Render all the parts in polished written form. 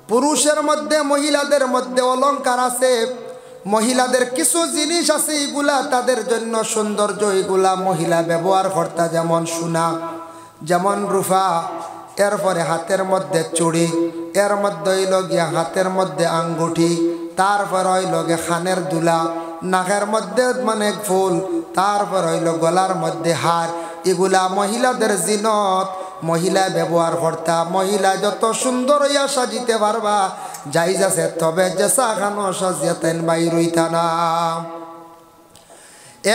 পুরুষের মধ্যে মহিলাদের মধ্যে অলংকার আছে, মহিলাদের কিছু জিনিস আছে এগুলা তাদের জন্য সৌন্দর্য, এগুলা মহিলা ব্যবহার করতা, যেমন সোনা, যেমন রূপা, এরপরে হাতের মধ্যে চুড়ি, এর মধ্যে হইল গিয়া হাতের মধ্যে আঙ্গুঠি, তারপর হইল গিয়া খানের দুলা, নাকের মধ্যে মানে ফুল, তারপর হইল গলার মধ্যে হার, এগুলা মহিলাদের জিনত মহিলা ব্যবহার করতা। মহিলা যত সুন্দর হইয়া সাজিতে পারবা যাইজ আছে, তবে যে সাখানো সাজিয়াতেন বাইর হইতা না।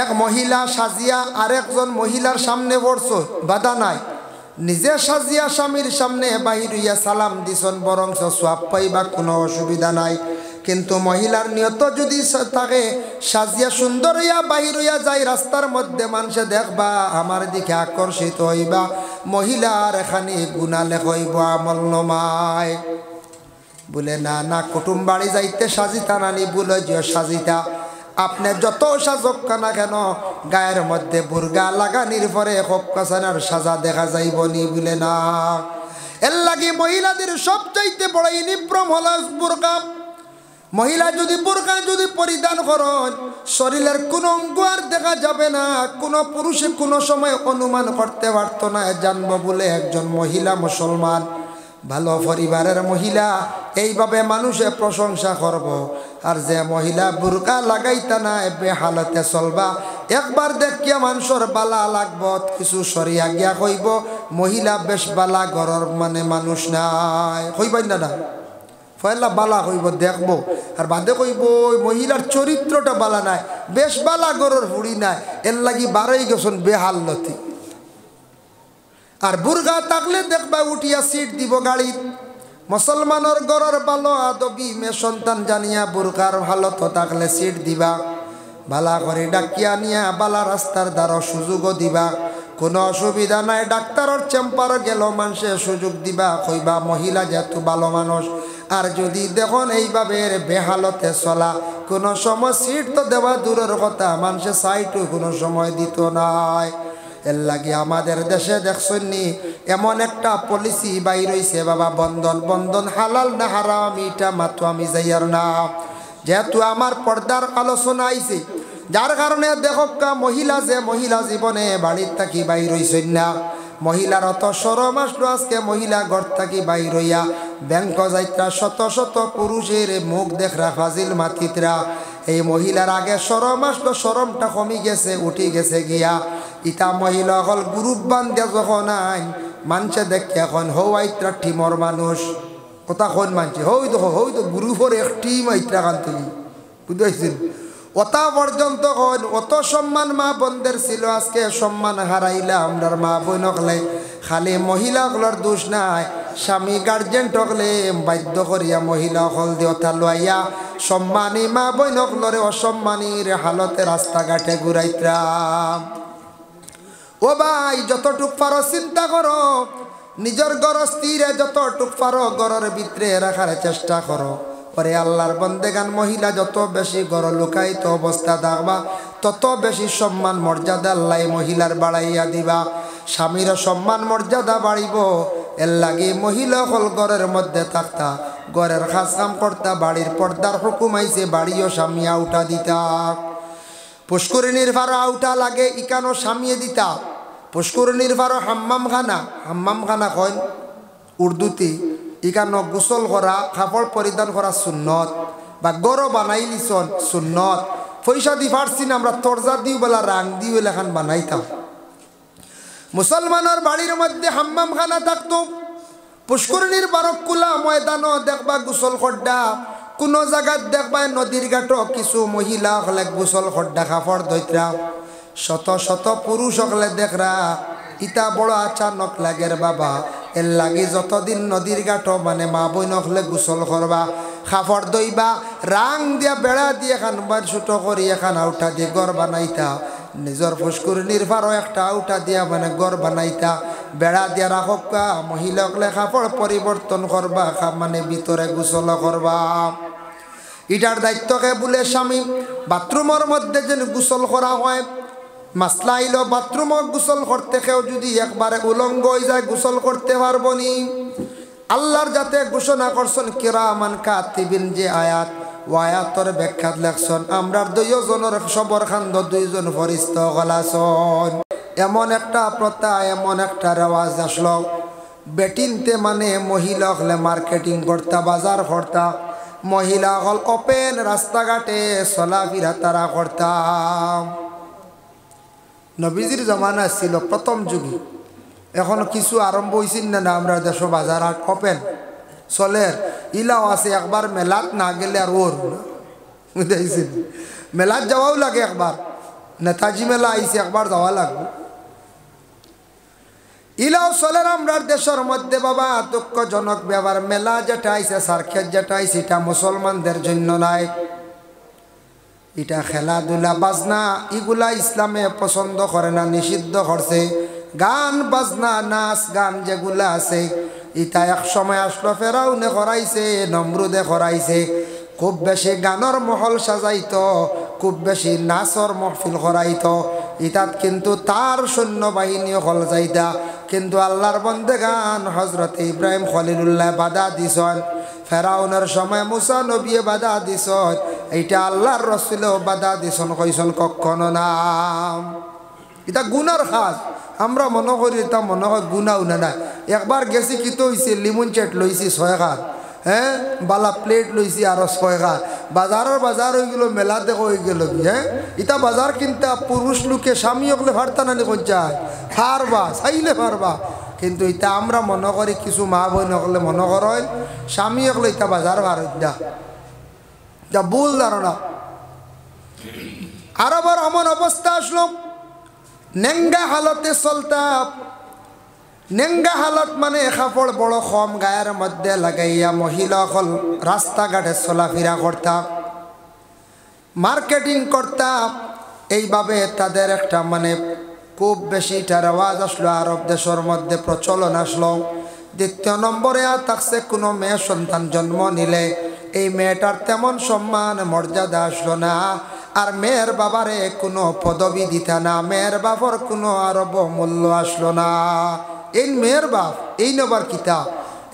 এক মহিলা সাজিয়া আরেকজন মহিলার সামনে পড়ছো, বাধা নাই, নিজে সাজিয়া স্বামীর সামনে বাহির হইয়া সালাম দিছন, বরং সওয়াব পাইবা, কোনো অসুবিধা নাই। কিন্তু মহিলার নিয়ত যদি থাকে সাজিয়া সুন্দর হইয়া বাহির হইয়া যায় রাস্তার মধ্যে, মানুষে দেখবা আমার দিকে আকর্ষিত হইবা, মহিলার এখানে গুনাহ লেখইব, আমল নমায়। বলে না না, কুটুম বাড়ি যাইতে সাজিতা নানি, বলে যে সাজিতা, আপনি যত সাজক না কেন গায়ের মধ্যে বুরগা লাগানির পরে হকাসানার সাজা দেখা যাইব নি? বলে না, এর লাগি মহিলাদের সবচাইতে বড় ইনিপ্রম হলো বুরকা। মহিলা যদি বুরকা যদি পরিধান করেন, শরীরের কোন অঙ্গ আর দেখা যাবে না, কোন পুরুষে কোনো সময় অনুমান করতে পারতো না জানবো বলে একজন মহিলা মুসলমান, ভালো পরিবারের মহিলা, এইভাবে মানুষে প্রশংসা করব। আর যে মহিলা বুরকা লাগাইতা না বেহালতে চলবা, একবার দেখিয়া মানুষের বালা লাগব, কিছু সরিয়া গিয়া কইব মহিলা বেশ বালা ঘরের মানে মানুষ নাই, কইবাই না না, পয়লা বালা কইব দেখবো, আর বাদে কইব মহিলার চরিত্রটা বালা নাই, বেশ বালা ঘরের হুড়ি নাই, এর লাগি বারোই গেছেন বেহালতি। আর বুরগা থাকলে দেখবা উঠিয়া সিট দিব গাড়িত। মুসলমানের ঘরের ভালো আদবি মেয়ে সন্তান জানিয়া বুরকার ভালো থাকলে সিট দিবা, ভালা করে ডাকিয়া নিয়া বালা রাস্তার দ্বারা সুযোগও দিবা, কোনো অসুবিধা নাই। ডাক্তারের চেম্বার গেল মানুষে সুযোগ দিবা, কইবা মহিলা যেহেতু ভালো মানুষ। আর যদি দেখুন এইভাবে বেহালতে চলা, কোনো সময় সিট তো দেওয়া দূরের কথা, মানুষে সাইটও কোনো সময় দিত নাই। এর লাগে আমাদের দেশে দেখছনি এমন একটা পলিসি বাইর হইছে বাবা, বন্ধন, বন্ধন হালাল না হারাম এটা মাত্র আমি যাইয়ার না। যেহেতু আমার পর্দার আলোচনা আইছে, যার কারণে দেখকা মহিলা যে মহিলা জীবনে বাড়ির থাকি বাইর হইছেন না, মহিলার অত সরম আসলো আজকে মহিলা ঘর থাকি বাইর হইয়া ব্যাংক যাইত্রা শত শত পুরুষের মুখ দেখরা ফাজিল মাতিতরা। এই মহিলার আগে সরম আসলো, সরমটা কমি গেছে, উঠি গেছে গিয়া। ইটা মহিলা হল গ্রুপ বান্ধে যখন আইন মানছে দেখে এখন হৌ আইত্রা টিমর মানুষ কথা কোন মানছে, হই তো গ্রুপের এক টিম আইত্রা কান তুলি, বুঝতে পারছেন? ওটা পর্যন্ত হন অত সম্মান মা বোনদের ছিল, আজকে সম্মান হারাইলা আমরার মা বোন হকলে। খালি মহিলাগুলোর দোষ নাই, স্বামী গার্জেন হকলে বাধ্য করিয়া মহিলা হল দেওতা লইয়া সম্মানী মা বোন হকলরে অসম্মানীর হালতে রাস্তাঘাটে ঘুরাইতাম। ও ভাই, যতটুক পারো চিন্তা করো, নিজের ঘর স্থিরে যতটুক পারো ঘরের ভিতরে রাখার চেষ্টা করো। পরে আল্লাহর বন্দেগান মহিলা যত বেশি ঘর লুকায়িত অবস্থা থাকবা, তত বেশি সম্মান মর্যাদা আল্লাহ মহিলার বাড়াইয়া দিবা। স্বামীর সম্মান মর্যাদা বাড়িব, এর লাগে মহিলা হল ঘরের মধ্যে থাকতা, ঘরের কাজ কাম করতা, বাড়ির পর্দার হুকুম আইছে বাড়িও স্বামী আউটা দিতা। পুষ্করিণীর ভাড়া আউটা লাগে ইকানো স্বামীয়ে দিতা। পুষ্করিণীর ভাড়া হাম্মাম খানা কয় উর্দুতে, ইকানো গোসল করা, কাপড় পরিধান করা সুন্নত, বা গড় বানাই লিছন সুন্নত। পয়সা দি পারছি না আমরা তরজা দিও বেলা রাং দিও এলাখান বানাইতাম। মুসলমানের বাড়ির মধ্যে হাম্মাম খানা থাকতো। পুষ্করিণীর বারকুলা ময়দানও দেখবা গোসল খড্ডা, কোনো জায়গায় দেখবা নদীর ঘাটও কিছু মহিলা হলে গোসল খড্ডা কাপড় ধৈত্রা। শত শত পুরুষ হলে দেখরা, ইটা বড় আচানক লাগের বাবা। এর লাগে যতদিন নদীর ঘাটও মানে মা বইন হলে গোসল করবা, কাপড় দইবা, রাং দিয়া বেড়া দিয়ে খান ছোটো করি এখান আউটা দিয়ে গড় বানাইতা। নিজের পুষ্করিণীর পারও একটা আউটা দিয়া মানে গড় বানাইতা, বেড়া দিয়া রাখা। মহিলা হলে কাপড় পরিবর্তন করবা, মানে ভিতরে গোসল করবা। ইটার দায়িত্বকে বলে স্বামী। বাথরুমের মধ্যে যেন গোসল করা হয়, মাসলা আইল বাথরুমত গোসল করতে কেউ যদি একবারে উলঙ্গ হয়ে যায় গোসল করতে পারবো নি? আল্লাহর যাতে ঘোষণা করছেন কিরামান কাতিবিন যে আয়াত ও আয়াতর ব্যাখ্যা লেখছেন আমরার দুইজনের সবর খান্দ দুইজন ফরিস্তা গলাছন। এমন একটা প্রথা এমন একটা রেওয়াজ আসলো বেটিনতে মানে মহিলা হলে মার্কেটিং করতা বাজার করতা মহিলা হল ওপেন রাস্তাঘাটে চলাফেরা তারা করতাম। নবীজির জমানা ছিল প্রথম যুগে, এখন কিছু আরম্ভ হয়েছিল না আমরা দেশ বাজার হাট ওপেন চলের ইলাও আছে। একবার মেলাত না গেলে আর ওর বুঝাইছিল মেলাত যাওয়াও লাগে। একবার নেতাজি মেলা আইসে একবার যাওয়া লাগবে। ইলাও চলের আমরা দেশের মধ্যে বাবা দুঃখজনক ব্যাপার মেলা যেটা আইসে সার্কেট যেটা আইসে এটা মুসলমানদের জন্য নাই। এটা খেলাধুলা বাজনা এগুলা ইসলামে পছন্দ করে না, নিষিদ্ধ করছে। গান বাজনা নাচ গান যেগুলা আছে এটা এক সময় আসলো ফেরাউনে করাইছে নমরুদে করাইছে। খুব বেশি গানের মহল সাজাইতো, খুব বেশি নাচর মহফিল করাইতো। ইতাত কিন্তু তার সৈন্যবাহিনী হল যাইতা। কিন্তু আল্লাহর বন্দে গান হজরতে ইব্রাহিম খলিলুল্লাহ বাধা দিছেন, ফেরাউনের সময় মুসা নবী বাধা দিছেন, এইটা আল্লাহর রসুলেও বাধা দিছেন, কইছেন কখনো না। এটা গুনার কাজ। আমরা মনে করি এটা মনে হয় গুনাও না। একবার গেছি কিতো হয়েছে লিমন চেট লইছি 6 খান, হ্যাঁ বালা প্লেট লইছি আরো 6 খান। বাজার হয়ে গেল মেলা দেখো হয়ে গেল কি। হ্যাঁ এটা বাজার কিনতে পুরুষ লোকে স্বামী হকলে ভারতা নানি কোন চায় পারবা চাইলে পারবা। কিন্তু এটা আমরা মনে করি কিছু মা বোন হকলে মনে করেন স্বামী হকলে এটা বাজার ভারত যা ভুল ধারণা। আরবার এমন অবস্থা আসলো নেঙ্গা হালতে চলতা। নেঙ্গা হালত মানে কাপড় বড় কম গায়ের মধ্যে লাগাইয়া মহিলা হল রাস্তাঘাটে চলাফেরা করতাম, মার্কেটিং করতাম। এইভাবে তাদের একটা মানে খুব বেশি এটার আওয়াজ আসলো, আরব দেশের মধ্যে প্রচলন আসলো। দ্বিতীয় নম্বরে থাকছে কোনো মেয়ে সন্তান জন্ম নিলে এই মেয়েটার তেমন সম্মান মর্যাদা আসলো না। আর মেয়ের বাবারে কোনো পদবি দিতা না, মেয়ের বাবার কোনো আরব মূল্য আসলো না। এই মেয়ের বাপ এই নবার কিতা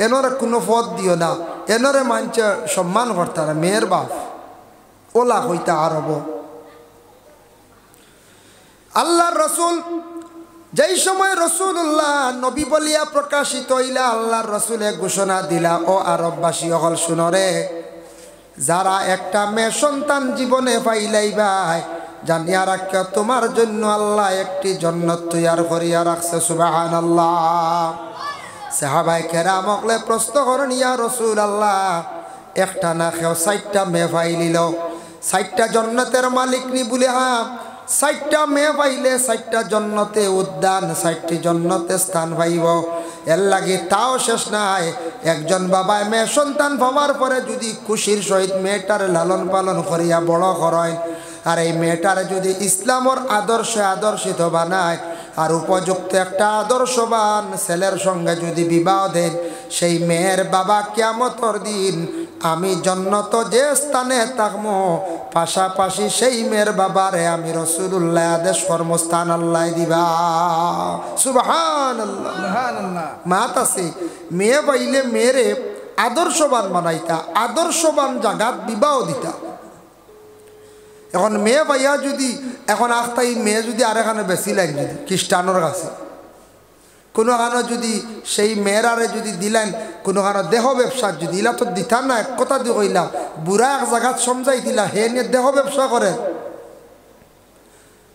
এনরে কোনো পদ দিও না, এনরে মানছে সম্মান করতা না। মেয়ের বাপ ওলা হইতা আরব। আল্লাহর রসুল যেই সময় রসুল্লাহ নবী বলিয়া প্রকাশিত হইলা আল্লাহর রসুলে ঘোষণা দিলা, ও আরববাসী হল শুনরে, যারা একটা মেয়ে সন্তান জীবনে পাইলাই ভাই জানিয়া রাখিয়া তোমার জন্য আল্লাহ একটি জান্নাত তৈয়ার করিয়া রাখছে। সুবহানাল্লাহ। সাহাবায়ে কেরাম হকলে প্রশ্ন করেন, ইয়া রাসূলুল্লাহ একটা না খেও 4টা মেয়ে পাইলিল, 4টা জান্নাতের মালিক নি বলে? হ্যাঁ 4টা মেয়ে পাইলে 4টা জান্নাতে উদ্যান, 4টি জান্নাতে স্থান পাইব। এর লাগে তাও শেষ নাই। একজন বাবা মেয়ে সন্তান পাওয়ার পরে যদি খুশির সহিত মেয়েটার লালন পালন করিয়া বড় করেন, আর এই মেয়েটার যদি ইসলামর আদর্শে আদর্শিত বানায়, আর উপযুক্ত একটা আদর্শবান ছেলের সঙ্গে যদি বিবাহ দেন, সেই মেয়ের বাবা কিয়ামতের দিন আমি জান্নাত যে স্থানে থাকবো পাশাপাশি সেই মেয়ের বাবারে আমি রাসূলুল্লাহ আদেশ কর্মস্থান আল্লাহ দিবা। সুবহানাল্লাহ সুবহানাল্লাহ। মাতাছে মেয়ে পাইলে মেয়েরে আদর্শবান বানাইতা, আদর্শবান জায়গাত বিবাহ দিতা। এখন মেয়ে পাইয়া যদি এখন আখতাই মেয়ে যদি আর এখানে বেশি লাইন যদি খ্রিস্টানোর কাছে কোনো কারণে যদি সেই মেয়েরারে যদি দিলেন কোনো কারণে দেহ ব্যবসা যদি ইলা তো দিতাম না, এক কথা দিয়ে কইলাম বুড়া এক জায়গাত সমঝাই দিলা হে নিয়ে দেহ ব্যবসা করে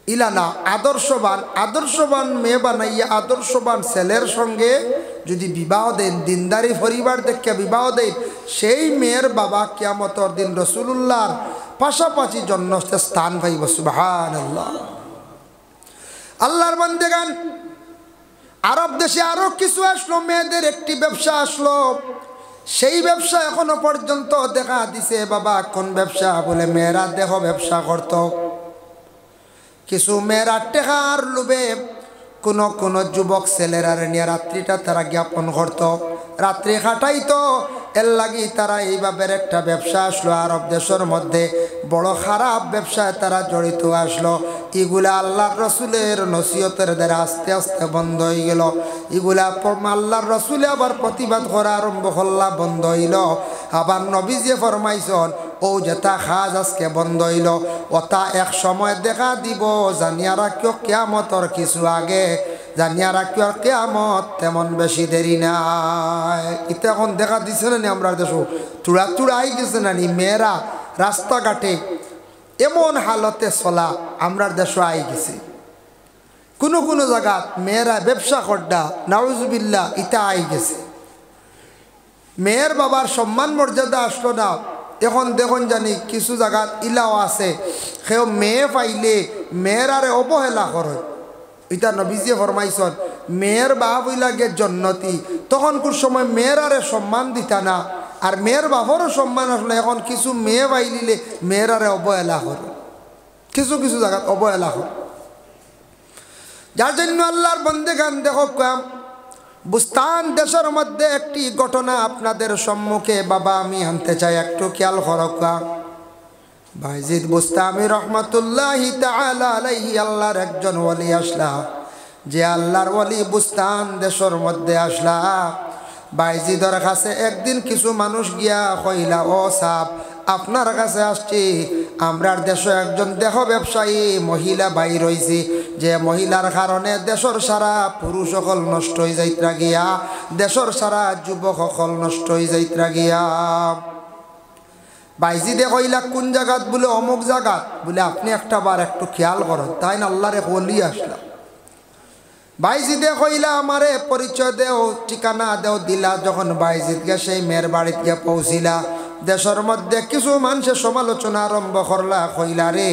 ইলা না। আদর্শবান আদর্শবান মেয়ে বানাইয়া আদর্শবান ছেলের সঙ্গে যদি বিবাহ দেন, দিনদারি পরিবার দেখে বিবাহ দেন, সেই মেয়ের বাবা কিয়ামতের দিন রাসূলুল্লাহর পাশাপাশি জান্নাতে স্থান পাইব। সুবহানাল্লাহ। আল্লাহর বান্দাগান আরব দেশে আরো কিছু আসলো, মেয়েদের একটি ব্যবসা আসলো। সেই ব্যবসা এখনো পর্যন্ত দেখা দিছে বাবা। কোন ব্যবসা বলে? মেয়েরা দেহ ব্যবসা করত। কিছু মেয়েরা টেকার লোভে কোন যুবক ছেলেরা নিয়ে রাত্রিটা তারা জ্ঞাপন করত, রাত্রি কাটাইতো। এর লাগি তারা এইভাবে একটা ব্যবসা আসলো আরব দেশের মধ্যে, বড় খারাপ ব্যবসায় তারা জড়িত আসলো। এগুলা আল্লাহর রসুলের নসিহতের দ্বারা আস্তে আস্তে বন্ধ হয়ে গেল। এগুলা আল্লাহর রসুলে আবার প্রতিবাদ করা আরম্ভ করলা, বন্ধ হইল। আবার নবীজি ফরমাইছন ও যেটা খাজ আজকে বন্ধ হইল ওটা এক সময় দেখা দিব, জানিয়া রাখিও কিয়ামতর কিছু আগে, জানিয়া রাখিও কিয়ামত তেমন বেশি দেরি নাই। এটা এখন দেখা দিছে না আমরা দেশ চূড়া চূড়াই গেছে না নি, মেয়েরা রাস্তাঘাটে এমন হালতে চলা আমরা দেশ আই গেছে। কোনো কোনো জায়গা মেয়েরা ব্যবসা করডা নাউজুবিল্লাহ ইটা আই গেছে। মেয়ের বাবার সম্মান মর্যাদা আসলো না। এখন দেখুন জানি কিছু জায়গা ইলাও আছে, সেও মেয়ে পাইলে মেয়ের আরে অবহেলা করে। এটা নবীজি ফরমাইছন মেয়ের বাপ লাগে জন্নতি, তখন কোন সময় মেয়ের আরে সম্মান দিতা না, আর মেয়ের বাপরও সম্মান আসলে এখন কিছু মেয়ে পাইলিলে মেয়ের আরে অবহেলা করে, কিছু কিছু জায়গা অবহেলা করে। যার জন্য আল্লাহর বন্দেগান দেখো বুস্তান দেশের মধ্যে একটি ঘটনা আপনাদের সম্মুখে বাবা আমি আনতে চাই, একটু খেয়াল করকা। বাইজিদ বুস্তামি রহমতুল্লাহি তাআলা আলাইহি আল্লাহর একজন ওলি আসলা, যে আল্লাহর ওলি বুস্তান দেশের মধ্যে আসলা। বাইজিদর কাছে একদিন কিছু মানুষ গিয়া কইলা ও সাপ আপনার কাছে আসছি, আমরার দেশে একজন দেহ ব্যবসায়ী মহিলা বাইর হইছি, যে মহিলার কারণে দেশের সারা পুরুষ সকল নষ্ট হয়ে যাইত্রা গিয়া, দেশের সারা যুবক সকল নষ্ট হয়ে যাইত্রা গিয়া। বাইজিদে কইলা কোন জায়গাত? বলে অমুক জায়গাত। বলে আপনি একটা বার একটু খেয়াল করেন। তাই না আল্লাহরে বলি আসলাম। বাইজিদে কইলা আমারে পরিচয় দেও, ঠিকানা দেও। দিলা। যখন বাইজিদ গে সেই মেয়ের বাড়িতে গিয়ে পৌঁছিলা, দেশের মধ্যে কিছু মানুষের সমালোচনা আরম্ভ করলা। কইলা রে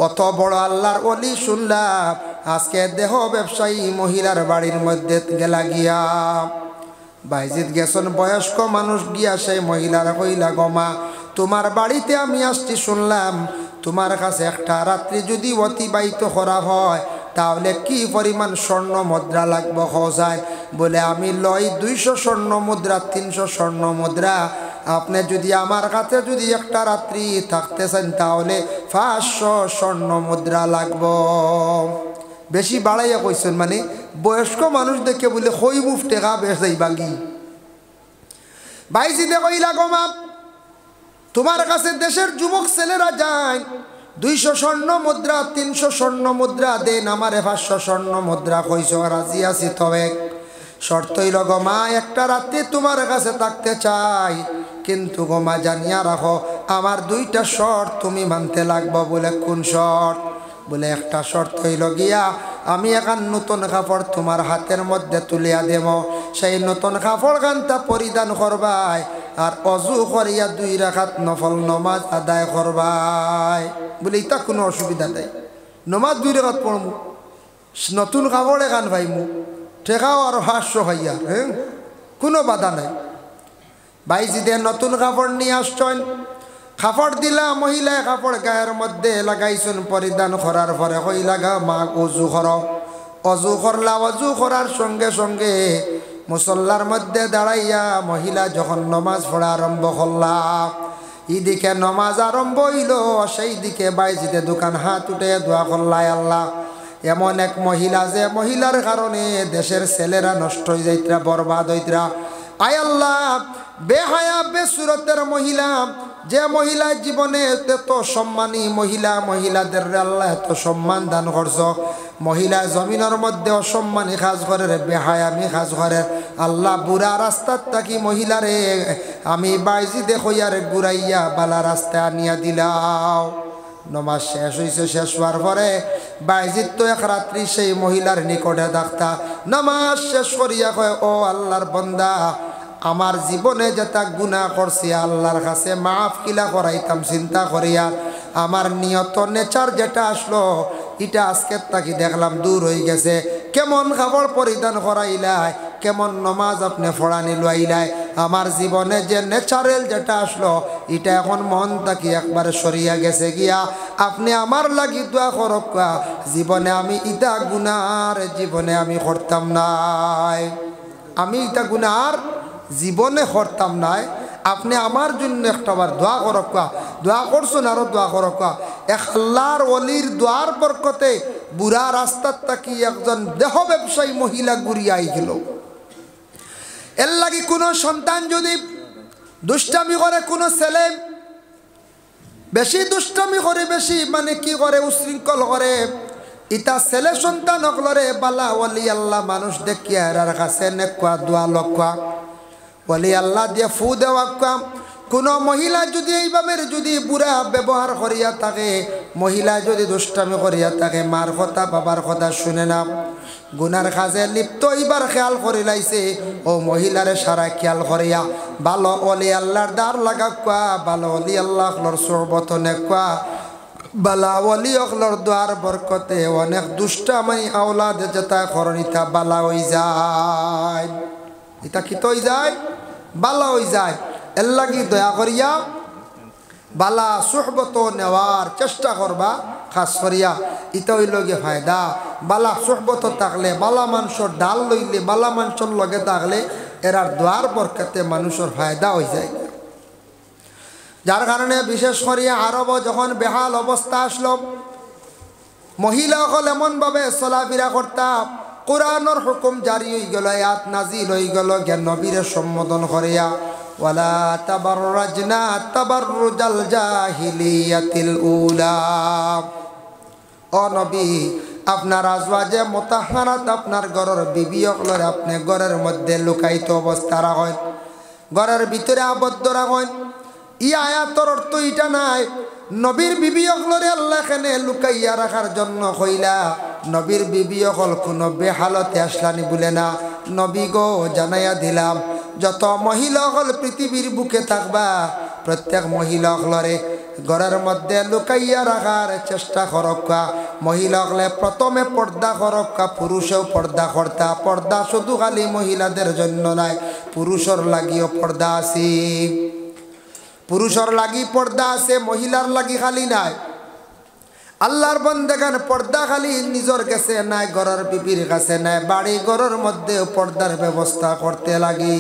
অত বড় আল্লাহর ওলি শুনলাম আজকে দেহ ব্যবসায়ী মহিলার বাড়ির মধ্যে গেলা গিয়া। বাইজিদ গেছেন বয়স্ক মানুষ গিয়া সেই মহিলারা কইলা গমা তোমার বাড়িতে আমি আসছি, শুনলাম তোমার কাছে একটা রাত্রি যদি অতিবাহিত করা হয় তাহলে কি পরিমাণ স্বর্ণ মুদ্রা লাগবে খোঁজায়? বলে আমি লই 200 স্বর্ণ মুদ্রা, 300 স্বর্ণ মুদ্রা। আপনি যদি আমার কাছে যদি একটা রাত্রি থাকতে চান তাহলে 500 স্বর্ণ মুদ্রা লাগবে। বেশি বাড়াইয়া কইছেন, মানে বয়স্ক মানুষ দেখে বলে হই মুফ টেকা বেসাই বাগি। বাইজিদে কইলা গমা তোমার কাছে দেশের যুবক ছেলেরা যায়, 200 স্বর্ণ মুদ্রা, 300 স্বর্ণ মুদ্রা দেন, আমারে 500 স্বর্ণ মুদ্রা কইছ, রাজি আছি। তবে শর্ত হইল গমা একটা রাত্রি তোমার কাছে থাকতে চাই, কিন্তু গমা জানিয়া রাখো আমার 2টা শর্ত তুমি মানতে লাগবে। বলে কোন শর্ত? বলে একটা শর্ত হইল গিয়া আমি এখন নতুন কাপড় তোমার হাতের মধ্যে তুলিয়া দেব, সেই নতুন কাপড় গানটা পরিধান করবাই, আর অজু করিয়া 2 রাকাত নফল নমাজ আদায় করবাই। বলে এটা কোনো অসুবিধা নাই, নমাজ 2 রাকাত পড়মু, নতুন কাপড়ে গান ভাইমু, ঠেকাও আর 500 ভাইয়া, হ্যাঁ কোনো বাধা নাই। বাইজিদের নতুন কাপড় নিয়ে আসছেন, কাপড় দিলা, মহিলায় কাপড় গায়ের মধ্যে লাগাইছেন, পরিধান করার পরে কই লাগা মা অজু কর। অজু করলা, অজু করার সঙ্গে সঙ্গে মুসল্লার মধ্যে দাঁড়াইয়া মহিলা যখন নমাজ পড়া আরম্ভ করলা, এদিকে নমাজ আরম্ভ হইল, সেই দিকে বাইজিতে দোকান হাত উঠে দোয়া করলাই আল্লাহ এমন এক মহিলা যে মহিলার কারণে দেশের ছেলেরা নষ্ট হয়ে যাইতরা, বরবাদ হইতরা। আয় আল্লাহ বেহায়া বেসুরতের মহিলা, যে মহিলা জীবনে এত সম্মানী মহিলা, মহিলাদের আল্লাহ এত সম্মান দান করছ, মহিলা জমিনের মধ্যে অসম্মানী কাজ করে, বেহায়ামি কাজ করে। আল্লাহ বুড়া রাস্তার থাকি মহিলারে আমি বাইজিদে কইয়ারে ঘুরাইয়া বালা রাস্তায় আনিয়া দিলাও। নমাজ শেষ হয়েছে, শেষ হওয়ার পরে বাইজিদ তো এক রাত্রি সেই মহিলার নিকটে থাকতা। নামাজ শেষ করিয়া কয় ও আল্লাহর বন্দা, আমার জীবনে যেটা গুনাহ করছি আল্লাহর কাছে মাফ কিলা করাইতাম চিন্তা করিয়া, আমার নিয়ত নেচার যেটা আসলো এটা আজকের তাকি দেখলাম দূর হয়ে গেছে। কেমন কাপড় পরিধান করাইলাই, কেমন নমাজ আপনি ফড়ানি লইলাই, আমার জীবনে যে ন্যাচারাল যেটা আসলো এটা এখন মন তাকি একবারে সরিয়া গেছে গিয়া। আপনি আমার লাগি দোয়া করক, জীবনে আমি ইটা গুনার জীবনে আমি করতাম নাই, আমি ইটা গুনার জীবনে করতাম নাই, আপনি আমার জন্য একটাবার দোয়া করকা, দোয়া করছেন আরো দোয়া করকা। এক আল্লাহর ওলির দোয়ার বরকতে বুড়া রাস্তার তাকি একজন দেহ ব্যবসায়ী মহিলা ঘুরিয়াই গেল। এর লাগি কোনো সন্তান যদি দুষ্টামি করে, কোনো ছেলে বেশি দুষ্টামি করে, বেশি মানে কি করে উশৃঙ্খল করে, ইটা ছেলে সন্তান হকলরে বালা ওলি আল্লাহ মানুষ দেখিয়া এরার কাছে নেকুয়া দোয়া লকুয়া ওলি আল্লাহ দিয়ে ফু দেওয়া কাম। কোনো মহিলা যদি এইভাবে যদি বুড়া ব্যবহার করিয়া থাকে, মহিলা যদি দুষ্টামি করিয়া থাকে, মার কথা বাবার কথা শুনে না, গুনার কাজে লিপ্ত এইবার খেয়াল করে লাইছে, ও মহিলারে সারা খেয়াল করিয়া ভালো ওলি আল্লাহর দ্বার লাগা কোয়া, ভালো ওলি আল্লাহর সোহবত নেকুয়া, বালা ওলি অকলর দ্বার বরকতে অনেক দুষ্টামি আওলাদ যেটা করণিতা বালা হয়ে যায়। এটা কি তো যায়, বালা হয়ে যায়। এর লাগি দয়া করিয়া বালা সোহবত নেওয়ার চেষ্টা করবা, খাস করিয়া ইটা হইল গিয়ে ফায়দা। বালা সোহবত থাকলে, বালা মানুষের ডাল লইলে, বালা মানুষের লগে থাকলে এরার দ্বার বরকতে মানুষের ফায়দা হয়ে যায়। যার কারণে বিশেষ করিয়া আরব যখন বেহাল অবস্থা আসলো, মহিলা সকল এমনভাবে চলাফেরা করতাম, কোরআনের হুকুম জারি হয়ে গেল, আয়াত নাজিল হয়ে গেল, জ্ঞান নবীরে সম্বোধন করিয়া ওয়ালা তাবাররাজনা তাবাররুজাল জাহিলিয়াতিল উলা। ও নবী, আপনার আজওয়াজে মুতাহহারাত, আপনার ঘরের বিবি সকলের আপনি ঘরের মধ্যে লুকায়িত অবস্থা রাখেন, ঘরের ভিতরে আবদ্ধ রাখেন। ই আয়াতর অর্থ এটা নাই নবীর বিবি সকলরে আল্লাহ এখানে লুকাইয়া রাখার জন্য কইলা নবীর বিবি সকল কোনো বেহালতে আসলানি বলে না। নবী গো জানাইয়া দিলাম, যত মহিলা সকল পৃথিবীর বুকে থাকবা, প্রত্যেক মহিলা সকলরে ঘরের মধ্যে লুকাইয়া রাখার চেষ্টা করক্কা। মহিলা সকলে প্রথমে পর্দা করক্কা, পুরুষেও পর্দা করতা। পর্দা শুধু খালি মহিলাদের জন্য নাই, পুরুষের লাগিও পর্দা আছে, পুরুষের লাগি পর্দা আছে, মহিলার লাগি খালি নাই। আল্লাহর বন্দেগান পর্দা খালি নিজের কাছে নাই, ঘরের বিবির কাছে নাই, বাড়ি ঘরের মধ্যে পর্দার ব্যবস্থা করতে লাগে।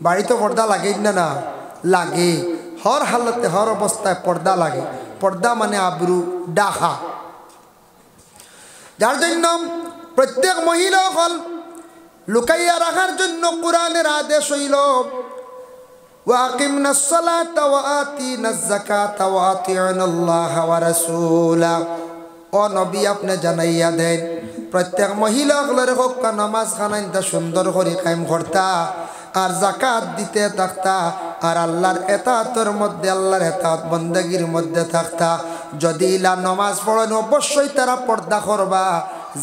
বাড়িতে পর্দা লাগে না, না লাগে, হর হালতে হর অবস্থায় পর্দা লাগে। পর্দা মানে আবরু ডাহা, যার জন্য প্রত্যেক মহিলা হল লুকাইয়া রাখার জন্য কোরআনের আদেশ হইল ওয়াকিমনাস সালাতা ওয়া আতিনাজ যাকাতা ওয়া আতিউনাল্লাহা ওয়া রাসূলা। ও নবী, আপনি জানাইয়া দেন প্রত্যেক মহিলাগুলোর হক্কা নামাজ খানাইতে সুন্দর করে কায়েম করতা, আর যাকাত দিতে থাকতা, আর আল্লাহর এতাতের মধ্যে, আল্লাহর এতাত বন্দেগীর মধ্যে থাকতা। যদি ইলা নামাজ পড়েন অবশ্যই তারা পর্দা করবা,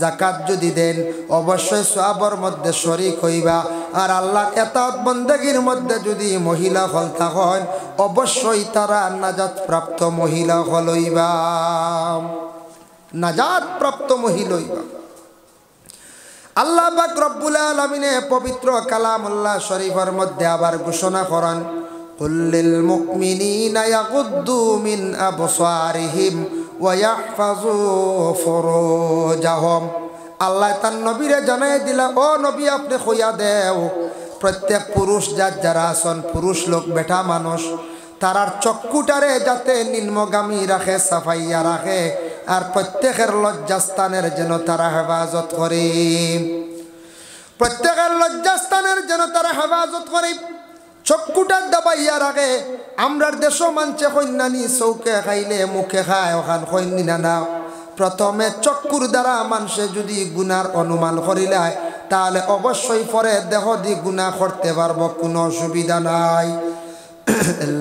যাকাত যদি দেন অবশ্যই সওয়াবের মধ্যে শরীক হইবা, আর আল্লাহর এতাত বন্দেগীর মধ্যে যদি মহিলা হল থাকেন অবশ্যই তারা নাজাত প্রাপ্ত মহিলা হল হইবা, নাজাত প্রাপ্ত মহিলা হইবা। আল্লাহ পাক রব্বুল আলামিন পবিত্র কালামুল্লাহ শরীফের মধ্যে আবার ঘোষণা করেন কুল্লিল মুমিনিনা ইয়াগুদ্দু মিন আবসারিহিম ওয়া ইয়াহফাযু ফুরুজাহুম। আল্লাহ তার নবীরে জানাই দিলা, ও নবী আপনি কইয়া দেও প্রত্যেক পুরুষ যারা আছেন, পুরুষ লোক বেটা মানুষ, তারার চক্ষুটারে যাতে নিম্নগামী রাখে, সাফাইয়া রাখে, আর প্রত্যেকের লজ্জাস্থানের যেন তারা হেফাজত করে, প্রত্যেকের লজ্জাস্থানের যেন তারা হেফাজত করে, চক্ষুটা দাবাইয়া রাখে। আমরার দেশও মানছে কন্যানি চৌকে খাইলে মুখে খায়, ওখান কন্যি না। প্রথমে চক্ষুর দ্বারা মানুষে যদি গুনার অনুমান করিলে তাহলে অবশ্যই পরে দেহ দিয়ে গুনাহ করতে পারবো, কোনো অসুবিধা নাই।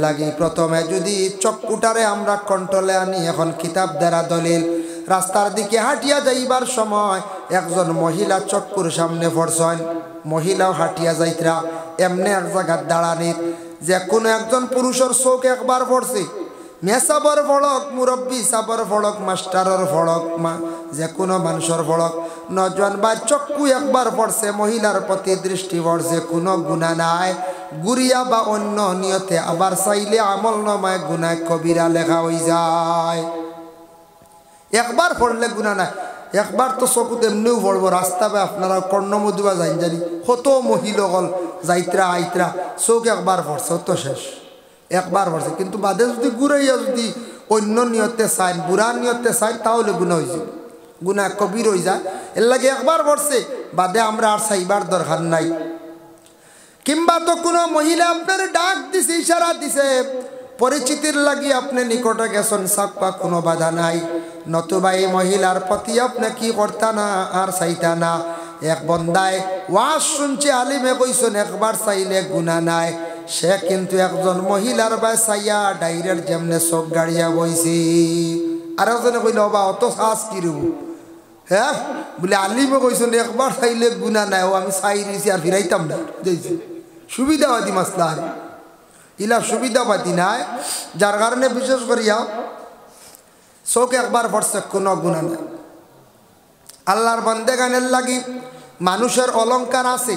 লাগি প্রথমে যদি চক্ষুটারে আমরা কন্ট্রোলে আনি। এখন কিতাব দ্বারা দলিল, রাস্তার দিকে হাঁটিয়া যাইবার সময় একজন মহিলা চক্ষুর সামনে পড়ছেন, মহিলাও হাঁটিয়া যাইতরা, এমনি এক জায়গার দাঁড়ানিত যে কোনো একজন পুরুষের চোখ একবার পড়ছে, মেসাবর ফড়ক, মুরব্বী সাবর ফড়ক, মাস্টারের ফড়ক, যে কোনো মানুষের ফড়ক, নজন বা চক্ষু একবার পড়ছে, মহিলার প্রতি দৃষ্টি পড়ছে, কোনো গুনাহ নাই, গুরিয়া বা অন্য নিয়তে আবার চাইলে আমল নামায় গুনাহ কবিরা লেখা হয়ে যায়। একবার পড়লে গুনাহ নাই। একবার তো চকুত এমনিও পড়বো রাস্তা পায় আপনারা কর্ণমধুবা যাই জানি কত মহিলগল যাইত্রা আইত্রা চোখ একবার পড়ছে তো শেষ একবার পড়ছে কিন্তু বাদে যদি ঘুরাইয়া যদি অন্য নিয়তে চাই বুড়া নিয়তে চাই তাহলে গুণা হয়ে যাবে গুণা কবির হয়ে যায় এর লাগে একবার পড়ছে বাদে আমরা আর চাইবার দরকার নাই কিংবা তো কোনো মহিলা আপনার ডাক দিছে ইশারা দিছে পরিচিতির লাগি আপনি নিকটে গেছেন সাক্কা কোনো বাধা নাই নতুবা এই মহিলার প্রতি আপনি কি করতা না আর চাইতা না এক বন্দায় ওয়াজ শুনছে আলিমে কইছেন একবার চাইলে গুনাহ নাই সে কিন্তু একজন মহিলার বাই চাইয়া ডাইরের যেমনে চোখ গাড়িয়া বইছি আর একজনে কইল বা অত সাজ কি রব হ্যাঁ বলে আলিমে কইছেন একবার চাইলে গুনাহ নাই ও আমি চাই রয়েছি আর ফিরাইতাম না দিয়েছি সুবিধাবাদী মাসলা আর ইলা সুবিধাবাদী নাই যার কারণে বিশেষ করিয়া চোখ একবার পড়ছে কোনো গুণা নাই আল্লাহর বান্দেগানের লাগি মানুষের অলংকার আছে